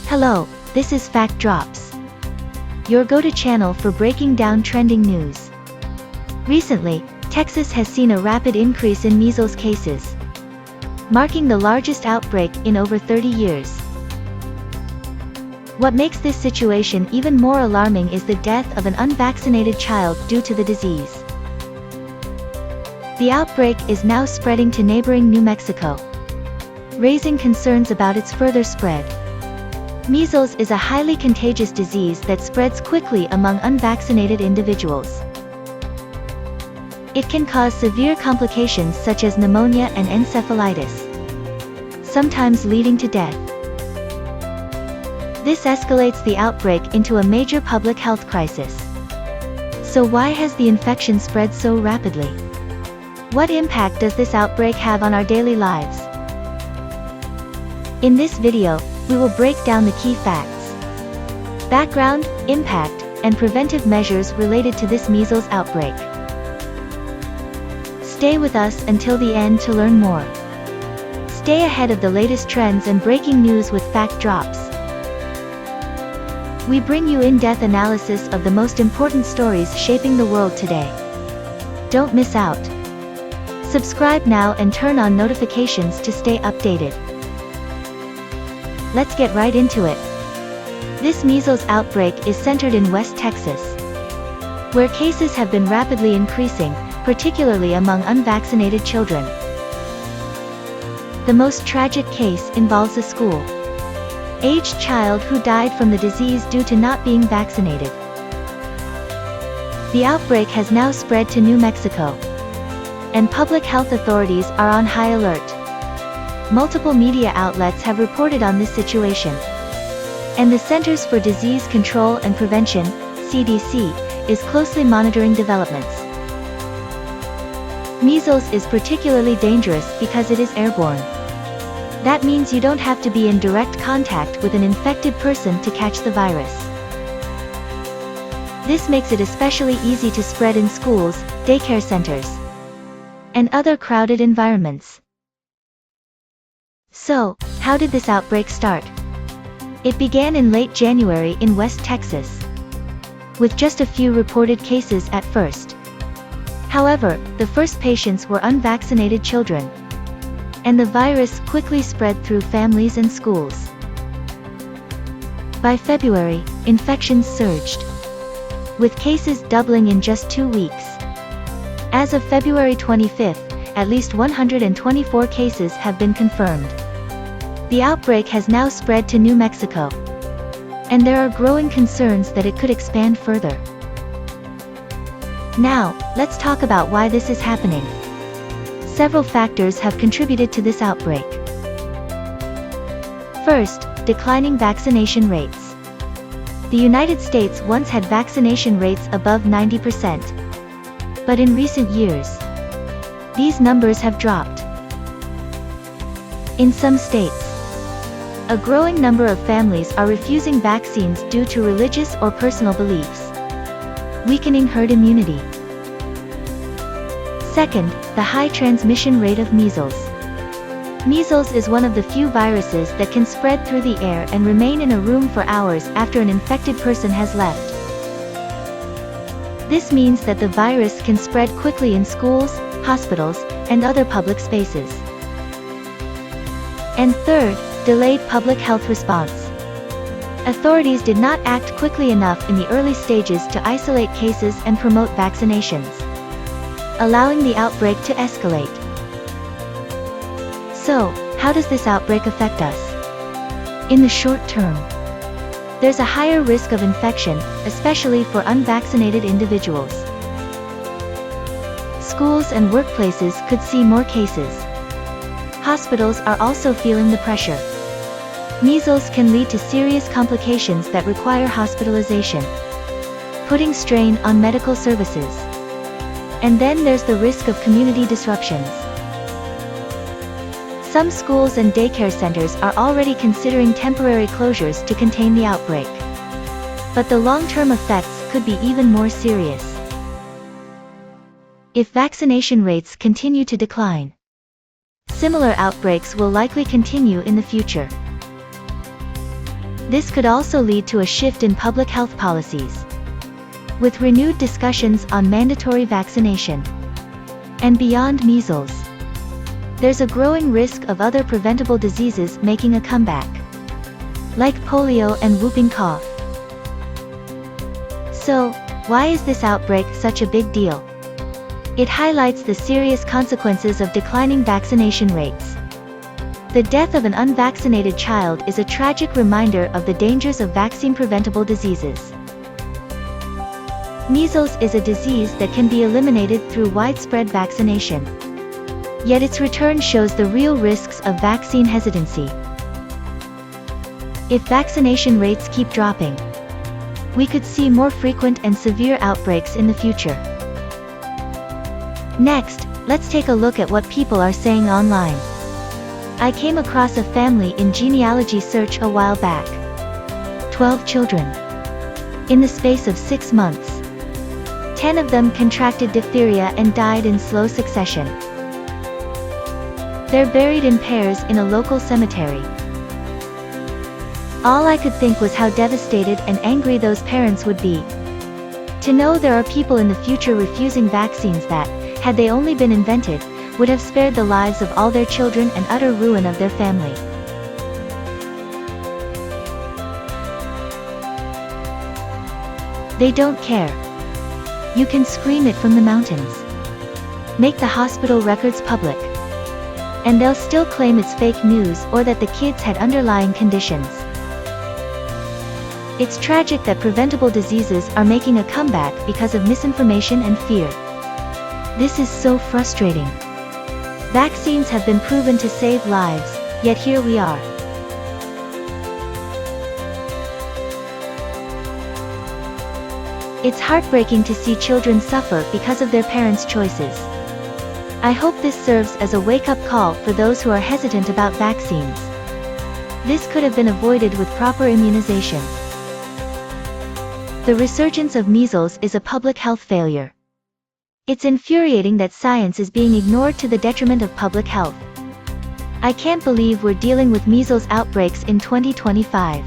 Hello, this is Fact Drops, your go-to channel for breaking down trending news. Recently, Texas has seen a rapid increase in measles cases, marking the largest outbreak in over 30 years. What makes this situation even more alarming is the death of an unvaccinated child due to the disease. The outbreak is now spreading to neighboring New Mexico, raising concerns about its further spread. Measles is a highly contagious disease that spreads quickly among unvaccinated individuals. It can cause severe complications such as pneumonia and encephalitis, sometimes leading to death. This escalates the outbreak into a major public health crisis. So why has the infection spread so rapidly? What impact does this outbreak have on our daily lives? In this video, we will break down the key facts, background, impact, and preventive measures related to this measles outbreak. Stay with us until the end to learn more. Stay ahead of the latest trends and breaking news with Fact Drops. We bring you in-depth analysis of the most important stories shaping the world today. Don't miss out. Subscribe now and turn on notifications to stay updated. Let's get right into it. This measles outbreak is centered in West Texas, where cases have been rapidly increasing, particularly among unvaccinated children. The most tragic case involves a school-aged child who died from the disease due to not being vaccinated. The outbreak has now spread to New Mexico, and public health authorities are on high alert. Multiple media outlets have reported on this situation, and the Centers for Disease Control and Prevention, CDC, is closely monitoring developments. Measles is particularly dangerous because it is airborne. That means you don't have to be in direct contact with an infected person to catch the virus. This makes it especially easy to spread in schools, daycare centers, and other crowded environments. So, how did this outbreak start? It began in late January in West Texas, with just a few reported cases at first. However, the first patients were unvaccinated children, and the virus quickly spread through families and schools. By February, infections surged, with cases doubling in just 2 weeks. As of February 25, at least 124 cases have been confirmed. The outbreak has now spread to New Mexico, and there are growing concerns that it could expand further. Now, let's talk about why this is happening. Several factors have contributed to this outbreak. First, declining vaccination rates. The United States once had vaccination rates above 90%, but in recent years, these numbers have dropped. In some states, a growing number of families are refusing vaccines due to religious or personal beliefs, weakening herd immunity. Second, the high transmission rate of measles. Measles is one of the few viruses that can spread through the air and remain in a room for hours after an infected person has left. This means that the virus can spread quickly in schools, hospitals, and other public spaces. And third, delayed public health response. Authorities did not act quickly enough in the early stages to isolate cases and promote vaccinations, allowing the outbreak to escalate. So, how does this outbreak affect us? In the short term, there's a higher risk of infection, especially for unvaccinated individuals. Schools and workplaces could see more cases. Hospitals are also feeling the pressure. Measles can lead to serious complications that require hospitalization, putting strain on medical services. And then there's the risk of community disruptions. Some schools and daycare centers are already considering temporary closures to contain the outbreak. But the long-term effects could be even more serious if vaccination rates continue to decline. Similar outbreaks will likely continue in the future. This could also lead to a shift in public health policies, with renewed discussions on mandatory vaccination. And beyond measles, there's a growing risk of other preventable diseases making a comeback, like polio and whooping cough. So, why is this outbreak such a big deal? It highlights the serious consequences of declining vaccination rates. The death of an unvaccinated child is a tragic reminder of the dangers of vaccine-preventable diseases. Measles is a disease that can be eliminated through widespread vaccination. Yet its return shows the real risks of vaccine hesitancy. If vaccination rates keep dropping, we could see more frequent and severe outbreaks in the future. Next, let's take a look at what people are saying online. I came across a family in genealogy search a while back. 12 children. In the space of 6 months, 10 of them contracted diphtheria and died in slow succession. They're buried in pairs in a local cemetery. All I could think was how devastated and angry those parents would be. To know there are people in the future refusing vaccines that, had they only been invented, would have spared the lives of all their children and utter ruin of their family. They don't care. You can scream it from the mountains. Make the hospital records public. And they'll still claim it's fake news or that the kids had underlying conditions. It's tragic that preventable diseases are making a comeback because of misinformation and fear. This is so frustrating. Vaccines have been proven to save lives, yet here we are. It's heartbreaking to see children suffer because of their parents' choices. I hope this serves as a wake-up call for those who are hesitant about vaccines. This could have been avoided with proper immunization. The resurgence of measles is a public health failure. It's infuriating that science is being ignored to the detriment of public health. I can't believe we're dealing with measles outbreaks in 2025.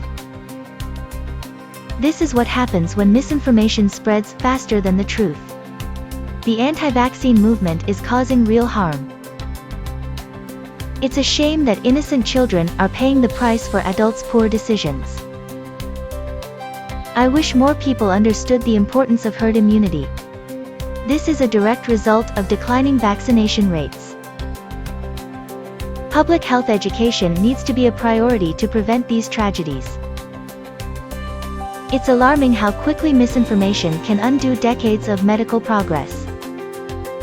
This is what happens when misinformation spreads faster than the truth. The anti-vaccine movement is causing real harm. It's a shame that innocent children are paying the price for adults' poor decisions. I wish more people understood the importance of herd immunity. This is a direct result of declining vaccination rates. Public health education needs to be a priority to prevent these tragedies. It's alarming how quickly misinformation can undo decades of medical progress.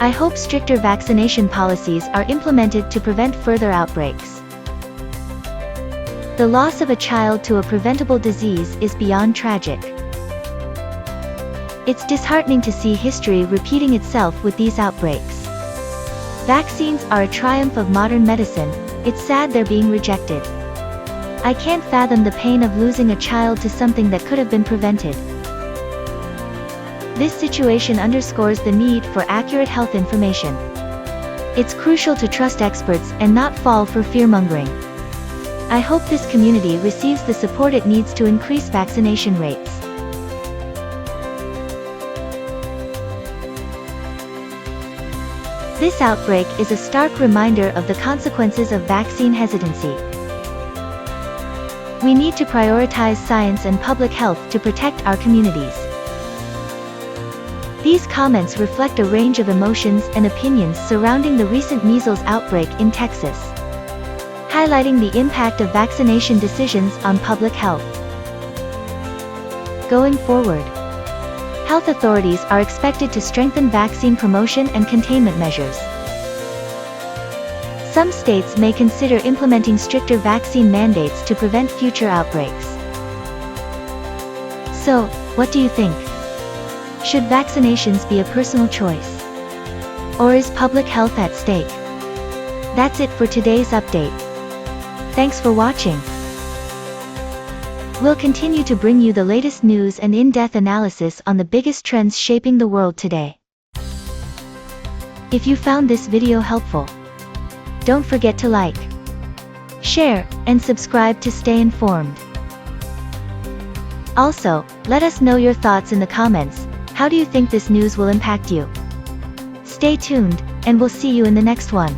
I hope stricter vaccination policies are implemented to prevent further outbreaks. The loss of a child to a preventable disease is beyond tragic. It's disheartening to see history repeating itself with these outbreaks. Vaccines are a triumph of modern medicine. It's sad they're being rejected. I can't fathom the pain of losing a child to something that could have been prevented. This situation underscores the need for accurate health information. It's crucial to trust experts and not fall for fear-mongering. I hope this community receives the support it needs to increase vaccination rates. This outbreak is a stark reminder of the consequences of vaccine hesitancy. We need to prioritize science and public health to protect our communities. These comments reflect a range of emotions and opinions surrounding the recent measles outbreak in Texas, highlighting the impact of vaccination decisions on public health. Going forward, health authorities are expected to strengthen vaccine promotion and containment measures. Some states may consider implementing stricter vaccine mandates to prevent future outbreaks. So, what do you think? Should vaccinations be a personal choice? Or is public health at stake? That's it for today's update. Thanks for watching. We'll continue to bring you the latest news and in-depth analysis on the biggest trends shaping the world today. If you found this video helpful, don't forget to like, share, and subscribe to stay informed. Also, let us know your thoughts in the comments. How do you think this news will impact you? Stay tuned, and we'll see you in the next one.